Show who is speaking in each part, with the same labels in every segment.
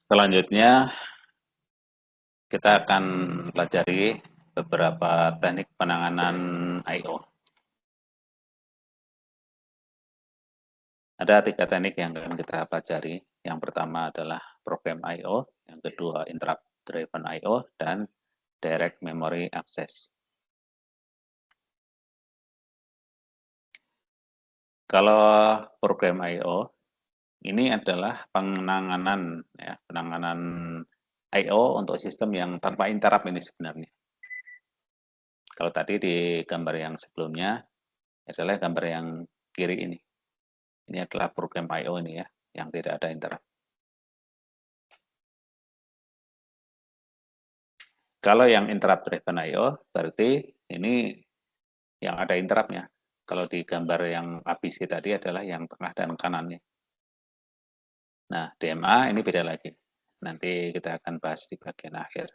Speaker 1: Selanjutnya, kita akan pelajari beberapa teknik penanganan I/O. Ada 3 teknik yang akan kita pelajari. Yang pertama adalah program I/O, yang kedua interrupt driven I/O, dan direct memory access. Kalau program I/O, ini adalah penanganan I/O untuk sistem yang tanpa interrupt ini sebenarnya. Kalau tadi di gambar yang sebelumnya adalah gambar yang kiri ini. Ini adalah program I/O ini ya, yang tidak ada interrupt. Kalau yang interrupt driven I/O, berarti ini yang ada interruptnya. Kalau di gambar yang ABC tadi adalah yang tengah dan kanannya. Nah, DMA ini beda lagi. Nanti kita akan bahas di bagian akhir.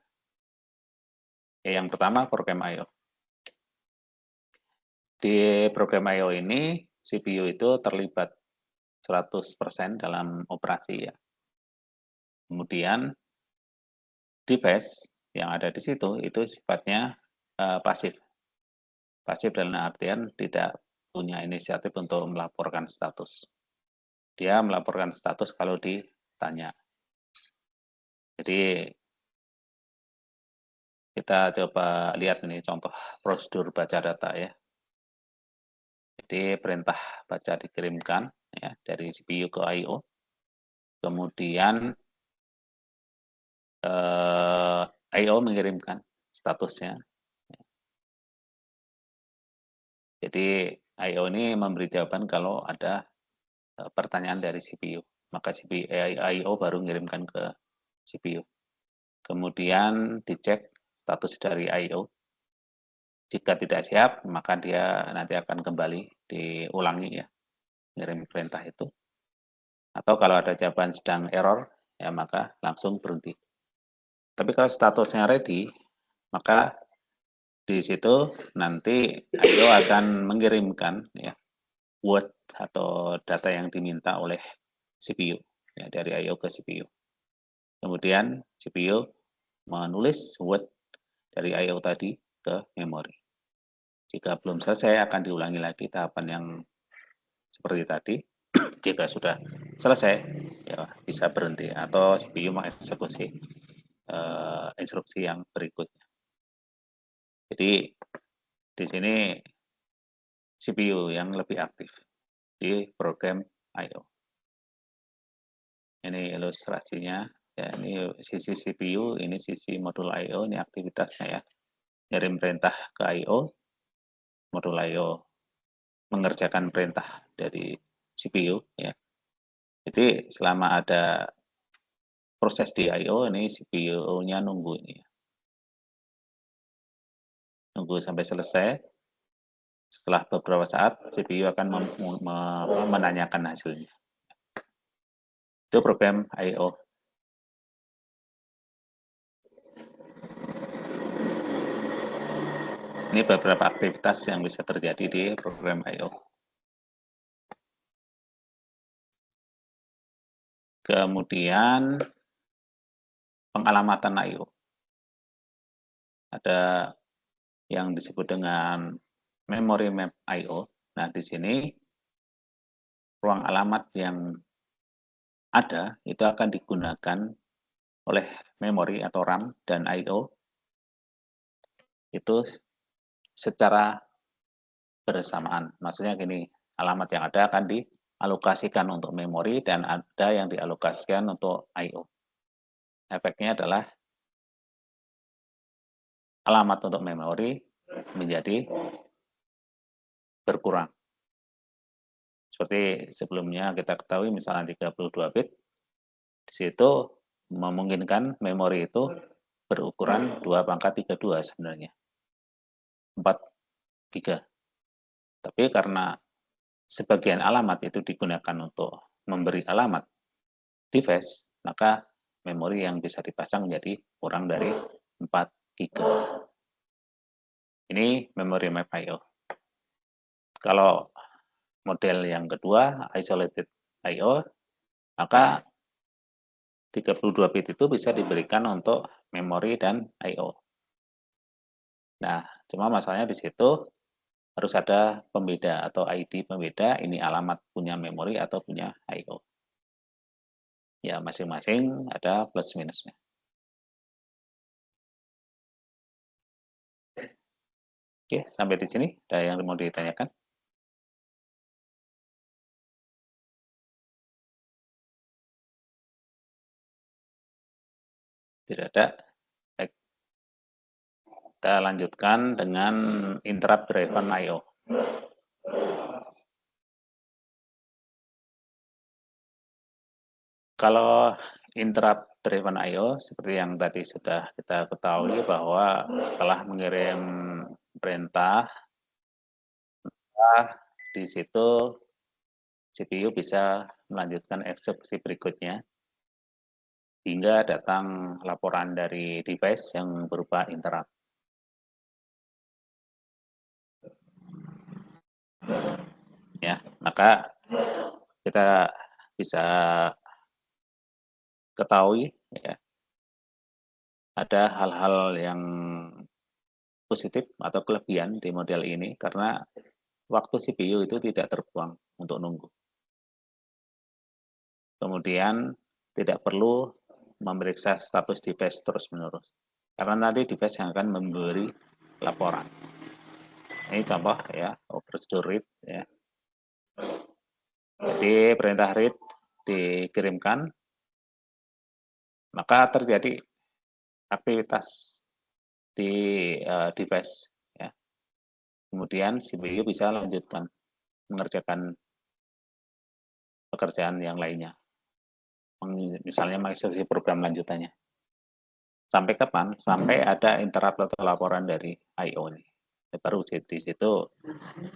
Speaker 1: Yang pertama, program I/O. Di program I/O ini, CPU itu terlibat 100% dalam operasi ya. Kemudian, device yang ada di situ itu sifatnya pasif. Pasif dalam artian tidak punya inisiatif untuk melaporkan status. Dia melaporkan status kalau ditanya. Jadi kita coba lihat ini contoh prosedur baca data ya. Jadi perintah baca dikirimkan ya dari CPU ke I/O. Kemudian I/O mengirimkan statusnya. Jadi I/O ini memberi jawaban kalau ada pertanyaan dari CPU. Maka I/O baru mengirimkan ke CPU. Kemudian dicek status dari I/O. Jika tidak siap, maka dia nanti akan kembali diulangi ya, ngirim perintah itu. Atau kalau ada jawaban sedang error, ya maka langsung berhenti. Tapi kalau statusnya ready, maka di situ nanti I/O akan mengirimkan ya word atau data yang diminta oleh CPU ya, dari I/O ke CPU. Kemudian CPU menulis word dari I/O tadi ke memori. Jika belum selesai akan diulangi lagi tahapan yang seperti tadi. Jika sudah selesai ya bisa berhenti atau CPU mengeksekusi instruksi yang berikutnya. Jadi di sini CPU yang lebih aktif di program I/O. Ini ilustrasinya. Ya, ini sisi CPU, ini sisi modul I/O, ini aktivitasnya ya. Ngirim perintah ke I/O, modul I/O mengerjakan perintah dari CPU ya. Jadi selama ada proses di I/O ini CPU-nya nunggu ini ya. Nunggu sampai selesai. Setelah beberapa saat CPU akan menanyakan hasilnya. Itu program I/O. Ini beberapa aktivitas yang bisa terjadi di program I/O. Kemudian pengalamatan I/O. Ada yang disebut dengan memory map I/O. Nah, di sini ruang alamat yang ada itu akan digunakan oleh memori atau RAM dan I/O itu secara bersamaan. Maksudnya gini, alamat yang ada akan dialokasikan untuk memori dan ada yang dialokasikan untuk I/O. Efeknya adalah alamat untuk memori menjadi berkurang. Seperti sebelumnya kita ketahui misalnya 32 bit, di situ memungkinkan memori itu berukuran 2 pangkat 32 sebenarnya. 4 giga. Tapi karena sebagian alamat itu digunakan untuk memberi alamat device, maka memori yang bisa dipasang menjadi kurang dari 4 giga. Ini memory map I/O. Kalau model yang kedua, isolated I/O, maka 32 bit itu bisa diberikan untuk memori dan I/O. Nah, cuma masalahnya di situ harus ada pembeda atau ID pembeda, ini alamat punya memori atau punya I/O. Ya, masing-masing ada plus minusnya. Oke, sampai di sini ada yang mau ditanyakan? Tidak ada. Baik, kita lanjutkan dengan interrupt driven I/O. Kalau interrupt driven I/O seperti yang tadi sudah kita ketahui bahwa setelah mengirim perintah, di situ CPU bisa melanjutkan eksekusi berikutnya hingga datang laporan dari device yang berupa interrupt. Ya, maka kita bisa ketahui ya, ada hal-hal yang positif atau kelebihan di model ini karena waktu CPU itu tidak terbuang untuk nunggu. Kemudian tidak perlu memeriksa status device terus-menerus. Karena nanti device yang akan memberi laporan. Ini contoh ya, prosedur read ya. Jadi perintah read dikirimkan, maka terjadi aktivitas di device ya. Kemudian CPU bisa lanjutkan mengerjakan pekerjaan yang lainnya. Misalnya mengeksekusi program lanjutannya. Sampai kapan? Sampai ada interrupt atau laporan dari I/O nih. Baru di situ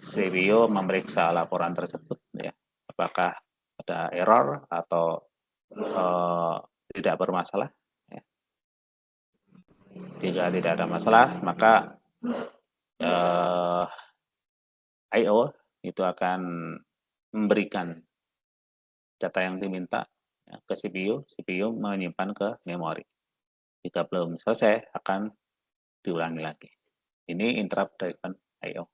Speaker 1: CPU memeriksa laporan tersebut ya. Apakah ada error atau tidak bermasalah. Ya. Jika tidak ada masalah, maka I/O itu akan memberikan data yang diminta ya, ke CPU, CPU menyimpan ke memori. Jika belum selesai, akan diulangi lagi. Ini interrupt driven I/O.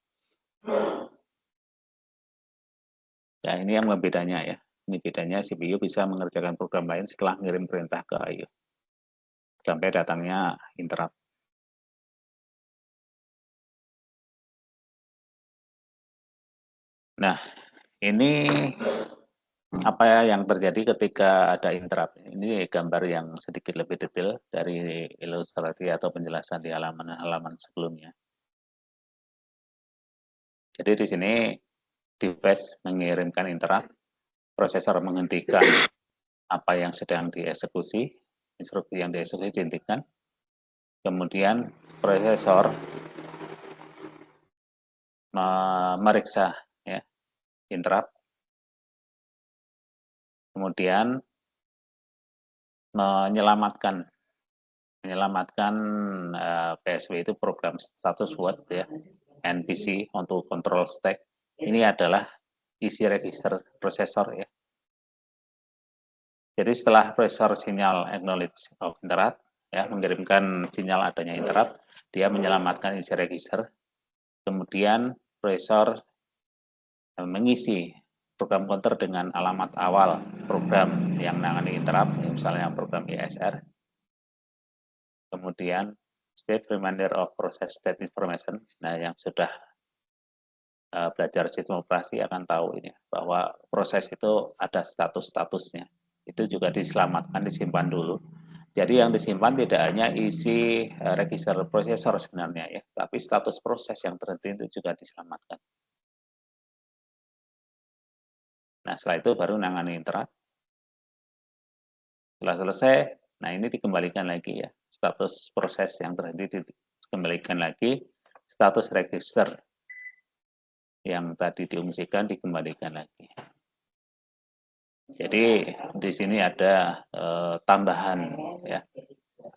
Speaker 1: Ya, ini yang bedanya ya. Ini bedanya CPU bisa mengerjakan program lain setelah mengirim perintah ke I/O. Sampai datangnya interrupt. Nah, ini apa yang terjadi ketika ada interrupt. Ini gambar yang sedikit lebih detail dari ilustrasi atau penjelasan di halaman-halaman sebelumnya. Jadi di sini device mengirimkan interrupt, prosesor menghentikan apa yang sedang dieksekusi, instruksi yang dieksekusi dihentikan, kemudian prosesor memeriksa ya, interrupt, kemudian menyelamatkan PSW itu program status word ya, NPC untuk control stack. Ini adalah isi register prosesor ya. Jadi setelah prosesor sinyal acknowledge of interrupt ya, mengirimkan sinyal adanya interrupt, dia menyelamatkan isi register. Kemudian prosesor mengisi program counter dengan alamat awal program yang menangani interrupt, misalnya program ISR. Kemudian state reminder of process state information. Nah, yang sudah belajar sistem operasi akan tahu ini bahwa proses itu ada status-statusnya. Itu juga diselamatkan, disimpan dulu. Jadi yang disimpan tidak hanya isi register prosesor sebenarnya ya, tapi status proses yang terhenti itu juga diselamatkan. Nah, setelah itu baru nangani interrupt. Setelah selesai, nah ini dikembalikan lagi ya, status proses yang terhenti dikembalikan lagi, status register yang tadi diungsikan dikembalikan lagi. Jadi di sini ada tambahan ya,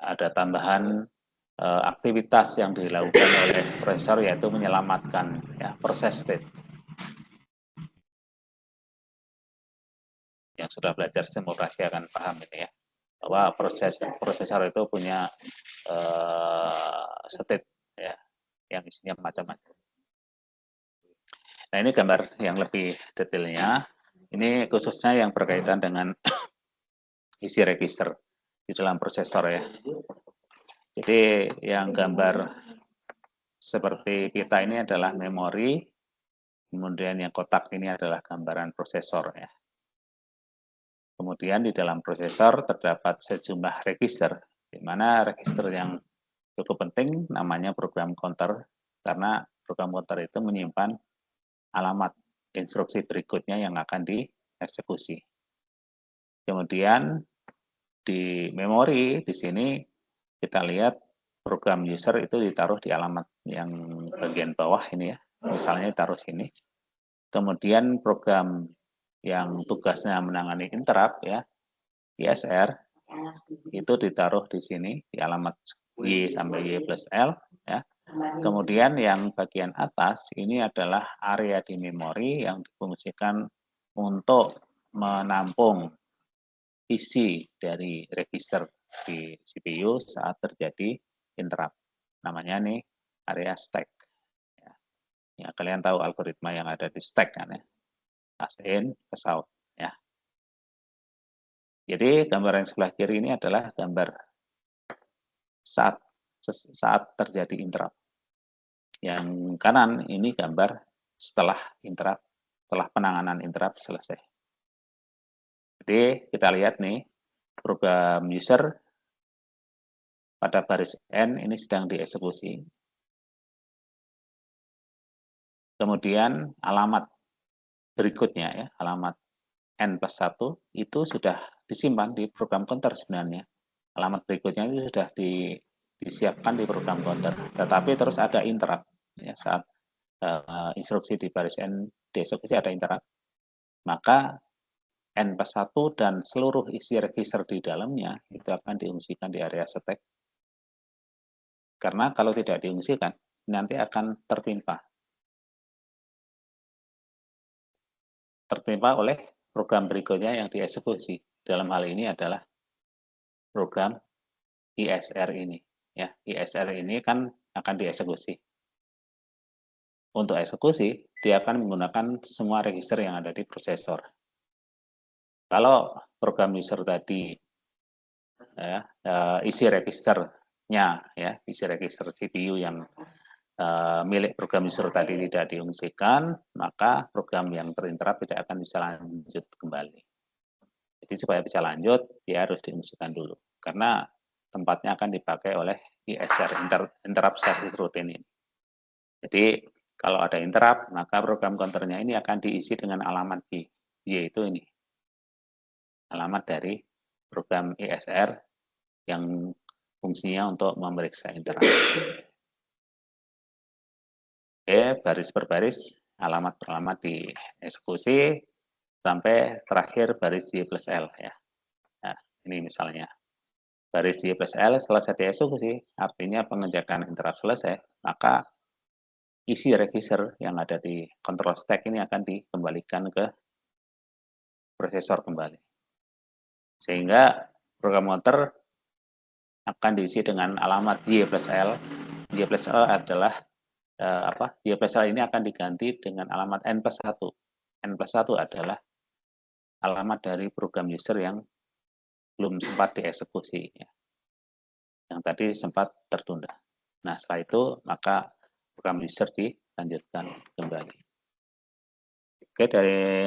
Speaker 1: ada tambahan aktivitas yang dilakukan oleh prosesor yaitu menyelamatkan ya, proses state. Yang sudah belajar sistem operasi akan paham ini ya. bahwa prosesor itu punya state ya yang isinya macam-macam. Nah, ini gambar yang lebih detailnya. Ini khususnya yang berkaitan dengan isi register di dalam prosesor ya. Jadi yang gambar seperti pita ini adalah memori, kemudian yang kotak ini adalah gambaran prosesor ya. Kemudian di dalam prosesor terdapat sejumlah register, di mana register yang cukup penting namanya program counter, karena program counter itu menyimpan alamat instruksi berikutnya yang akan dieksekusi. Kemudian di memori di sini kita lihat program user itu ditaruh di alamat yang bagian bawah ini ya, misalnya ditaruh sini. Kemudian program yang tugasnya menangani interrupt ya, ISR, itu ditaruh di sini di alamat Y sampai Y plus L ya. Kemudian yang bagian atas ini adalah area di memori yang difungsikan untuk menampung isi dari register di CPU saat terjadi interrupt. Namanya nih area stack. Ya, kalian tahu algoritma yang ada di stack kan ya. Pass in, pass out ya. Jadi gambar yang sebelah kiri ini adalah gambar saat terjadi interrupt. Yang kanan ini gambar setelah interrupt, setelah penanganan interrupt selesai. Jadi kita lihat nih program user pada baris N ini sedang dieksekusi. Kemudian alamat berikutnya ya, alamat N plus 1 itu sudah disimpan di program counter sebenarnya. Alamat berikutnya itu sudah disiapkan di program counter, tetapi terus ada interrupt ya, saat instruksi di baris N dieksekusi ada interrupt, maka N plus 1 dan seluruh isi register di dalamnya itu akan diungsikan di area stack. Karena kalau tidak diungsikan, nanti akan tertimpa oleh program berikutnya yang dieksekusi. Dalam hal ini adalah program ISR ini. Ya, ISR ini kan akan dieksekusi. Untuk eksekusi, dia akan menggunakan semua register yang ada di prosesor. Kalau program user tadi ya, isi registernya ya, isi register CPU yang milik program user tadi tidak diungsikan, maka program yang terinterrupt tidak akan bisa lanjut kembali. Jadi supaya bisa lanjut, dia harus diungsikan dulu. Karena tempatnya akan dipakai oleh ISR, interrupt service routine ini. Jadi kalau ada interrupt, maka program counternya ini akan diisi dengan alamat Y, yaitu ini. Alamat dari program ISR yang fungsinya untuk memeriksa interrupt. Oke, baris per baris, alamat per alamat dieksekusi sampai terakhir baris Y plus L ya. Nah, ini misalnya. Baris Y plus L selesai dieksekusi, artinya pengejakan interrupt selesai, maka isi register yang ada di control stack ini akan dikembalikan ke prosesor kembali. Sehingga program counter akan diisi dengan alamat Y plus L. Y plus L adalah Y plus L ini akan diganti dengan alamat N plus 1. N plus 1 adalah alamat dari program user yang belum sempat dieksekusi. Ya. Yang tadi sempat tertunda. Nah, setelah itu maka program user dilanjutkan kembali. Oke,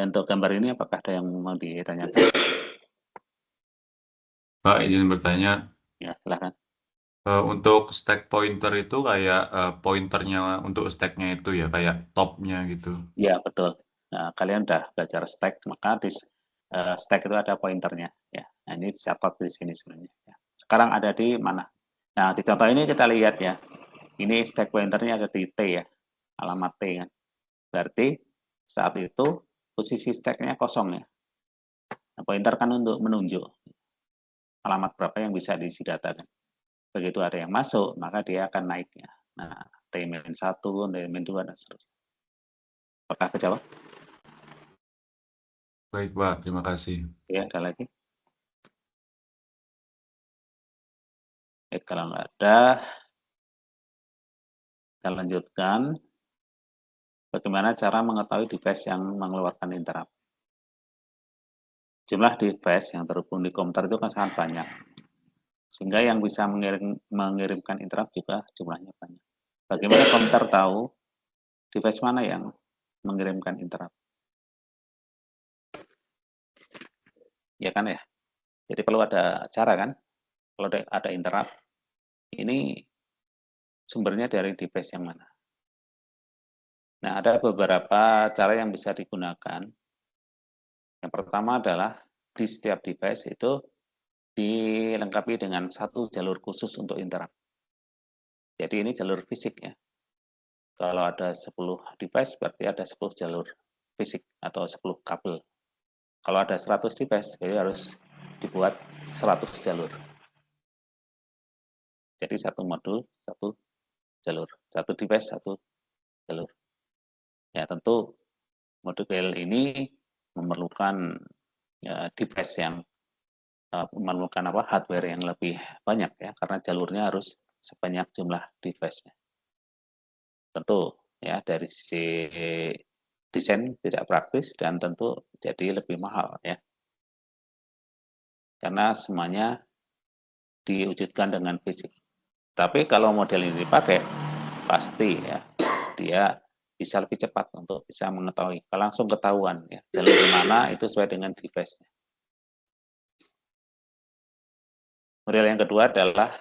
Speaker 1: untuk gambar ini apakah ada yang mau ditanyakan?
Speaker 2: Pak, izin bertanya,
Speaker 1: Ya, silahkan.
Speaker 2: untuk stack pointer itu kayak pointernya untuk stacknya itu ya, kayak topnya gitu.
Speaker 1: Ya, betul. Nah, kalian udah belajar stack, maka di stack itu ada pointernya. Ya, nah, ini dicatat di sini sebenarnya. Ya. Sekarang ada di mana? Nah, di contoh ini kita lihat ya. Ini stack pointernya ada di T ya, alamat T kan. Berarti saat itu posisi stacknya kosong ya. Nah, pointer kan untuk menunjuk alamat berapa yang bisa diisi data kan. Begitu ada yang masuk, maka dia akan naik ya. Nah, T-1, T-2, dan seterusnya. Apakah kejawab?
Speaker 2: Baik, Pak. Terima kasih.
Speaker 1: Ya, ada lagi. Kalau nggak ada, kita lanjutkan. Bagaimana cara mengetahui device yang mengeluarkan interrupt? Jumlah device yang terhubung di komputer itu kan sangat banyak. Sehingga yang bisa mengirimkan interrupt juga jumlahnya banyak. Bagaimana komputer tahu device mana yang mengirimkan interrupt? Ya kan ya? Jadi perlu ada cara kan? Kalau ada interrupt, ini sumbernya dari device yang mana? Nah, ada beberapa cara yang bisa digunakan. Yang pertama adalah di setiap device itu dilengkapi dengan satu jalur khusus untuk interrupt. Jadi ini jalur fisik ya. Kalau ada 10 device berarti ada 10 jalur fisik atau 10 kabel. Kalau ada 100 device, jadi harus dibuat 100 jalur. Jadi satu modul, satu jalur. Satu device, satu jalur. Ya tentu modul ini memerlukan device yang memerlukan hardware yang lebih banyak ya, karena jalurnya harus sebanyak jumlah device-nya. Tentu ya dari sisi desain tidak praktis dan tentu jadi lebih mahal ya. Karena semuanya diwujudkan dengan fisik. Tapi kalau model ini dipakai, pasti ya dia bisa lebih cepat untuk bisa mengetahui, langsung ketahuan ya jalur di mana itu sesuai dengan device-nya. Model yang kedua adalah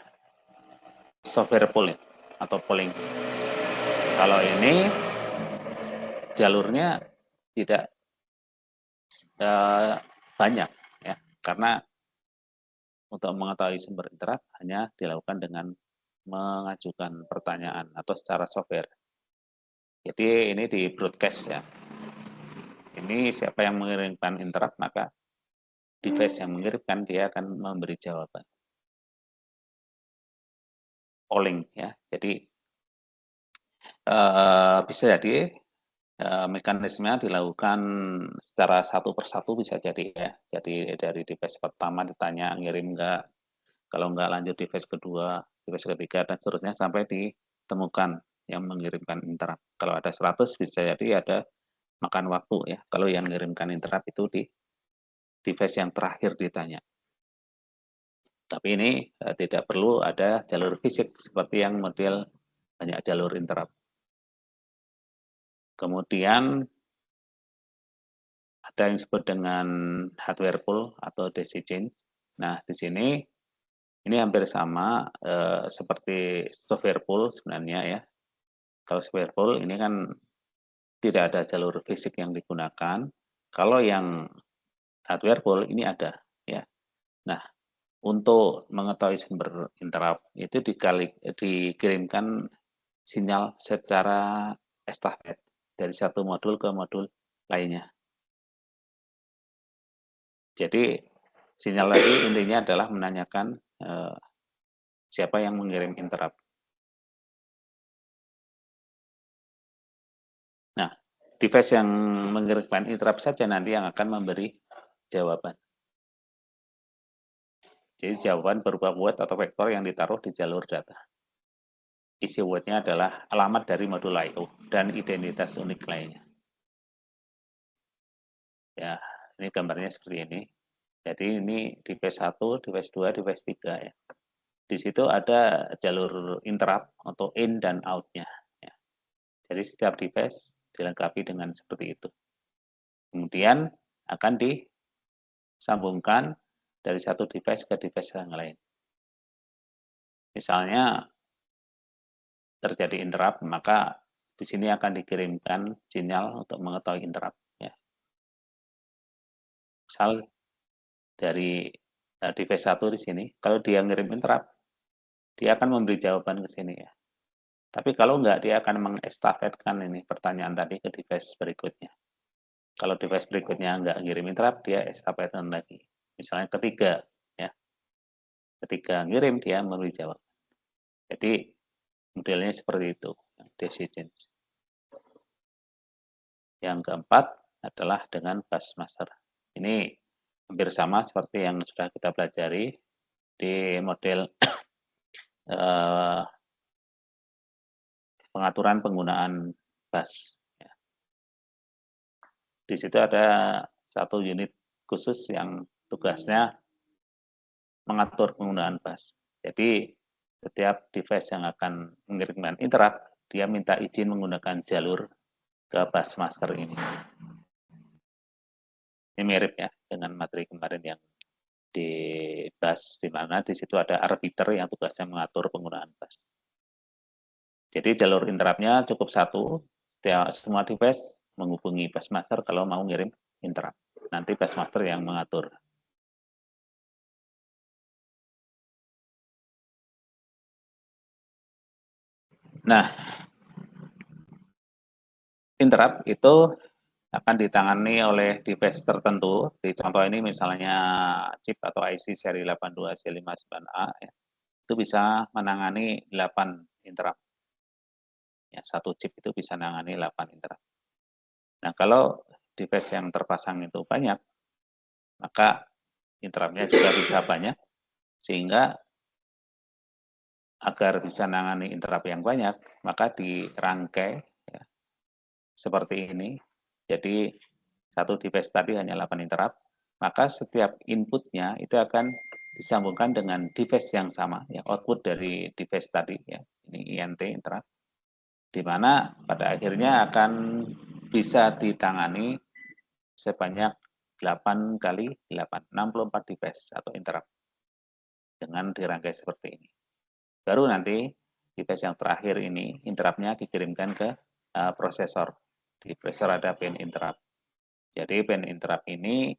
Speaker 1: software polling atau polling. Kalau ini jalurnya tidak banyak ya, karena untuk mengetahui sumber interrupt hanya dilakukan dengan mengajukan pertanyaan atau secara software. Jadi ini di broadcast ya. Ini siapa yang mengirimkan interrupt, maka device yang mengirimkan dia akan memberi jawaban. Polling ya. Jadi bisa jadi mekanismenya dilakukan secara satu persatu bisa jadi ya. Jadi dari device pertama ditanya ngirim enggak, kalau enggak lanjut device kedua, device ketiga dan seterusnya sampai ditemukan yang mengirimkan interrupt. Kalau ada 100 bisa jadi ada makan waktu ya. Kalau yang mengirimkan interrupt itu di device yang terakhir ditanya. Tapi ini tidak perlu ada jalur fisik seperti yang model banyak jalur interrupt. Kemudian ada yang disebut dengan hardware pool atau DC change. Nah, di sini ini hampir sama seperti software pool sebenarnya ya. Kalau software pool ini kan tidak ada jalur fisik yang digunakan. Kalau yang hardware pool ini ada ya. Nah, untuk mengetahui sumber interrupt itu dikirimkan sinyal secara estafet dari satu modul ke modul lainnya. Jadi sinyal tadi intinya adalah menanyakan siapa yang mengirim interrupt. Nah, device yang mengirimkan interrupt saja nanti yang akan memberi jawaban. Jadi jawaban berupa word atau vektor yang ditaruh di jalur data. Isi word-nya adalah alamat dari modul I/O dan identitas unik lainnya. Ya, ini gambarnya seperti ini. Jadi ini device 1, device 2, device 3 ya. Di situ ada jalur interrupt atau in dan out-nya. Ya. Jadi setiap device dilengkapi dengan seperti itu. Kemudian akan disambungkan dari satu device ke device yang lain. Misalnya terjadi interrupt, maka di sini akan dikirimkan sinyal untuk mengetahui interrupt. Ya. Misal dari device 1 di sini, kalau dia ngirim interrupt, dia akan memberi jawaban ke sini ya. Tapi kalau enggak, dia akan mengestafetkan ini pertanyaan tadi ke device berikutnya. Kalau device berikutnya enggak ngirim interrupt, dia estafetkan lagi. Misalnya ketiga, ya. Ketika ngirim, dia memberi jawab. Jadi modelnya seperti itu, decision. Yang keempat adalah dengan bus master. Ini hampir sama seperti yang sudah kita pelajari di model pengaturan penggunaan bus. Ya. Di situ ada satu unit khusus yang tugasnya mengatur penggunaan bus. Jadi setiap device yang akan mengirimkan interrupt, dia minta izin menggunakan jalur ke bus master ini. Ini mirip ya dengan materi kemarin yang di bus, di mana di situ ada arbiter yang tugasnya mengatur penggunaan bus. Jadi jalur interrupt-nya cukup satu, semua device menghubungi bus master kalau mau ngirim interrupt. Nanti bus master yang mengatur. Nah, interrupt itu akan ditangani oleh device tertentu. Di contoh ini misalnya chip atau IC seri 82C59A, ya, itu bisa menangani 8 interrupt. Ya, satu chip itu bisa menangani 8 interrupt. Nah, kalau device yang terpasang itu banyak, maka interrupt-nya juga bisa banyak, sehingga agar bisa menangani interrupt yang banyak, maka dirangkai ya, seperti ini. Jadi satu device tadi hanya 8 interrupt, maka setiap inputnya itu akan disambungkan dengan device yang sama, ya, output dari device tadi, ya, ini INT interrupt, di mana pada akhirnya akan bisa ditangani sebanyak 8 kali 8, 64 device atau interrupt dengan dirangkai seperti ini. Baru nanti device yang terakhir ini interrupt-nya dikirimkan ke prosesor. Di prosesor ada pin interrupt. Jadi pin interrupt ini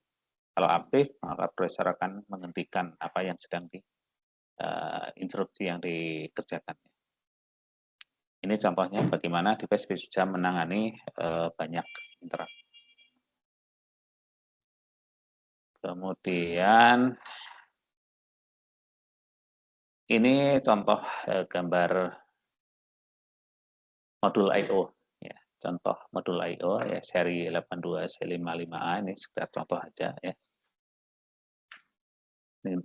Speaker 1: kalau aktif, maka prosesor akan menghentikan apa yang sedang instruksi yang dikerjakan. Ini contohnya bagaimana device bisa menangani banyak interrupt. Kemudian ini contoh gambar modul I/O. Ya, contoh modul I/O ya seri 82C55A, ini sekedar contoh aja ya.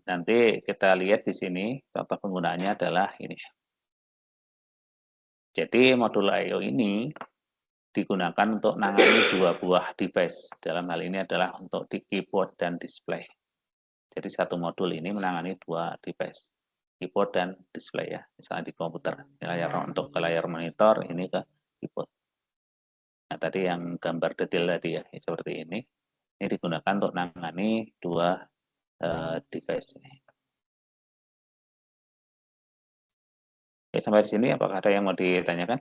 Speaker 1: Nanti kita lihat di sini contoh penggunaannya adalah ini. Jadi modul I/O ini digunakan untuk menangani dua buah device. Dalam hal ini adalah untuk di keyboard dan display. Jadi satu modul ini menangani dua device, keyboard dan display ya. Misalnya di komputer, layar untuk ke layar monitor, ini ke keyboard. Nah tadi yang gambar detail tadi ya, seperti ini. Ini digunakan untuk menangani dua device ini. Oke, sampai di sini apakah ada yang mau ditanyakan?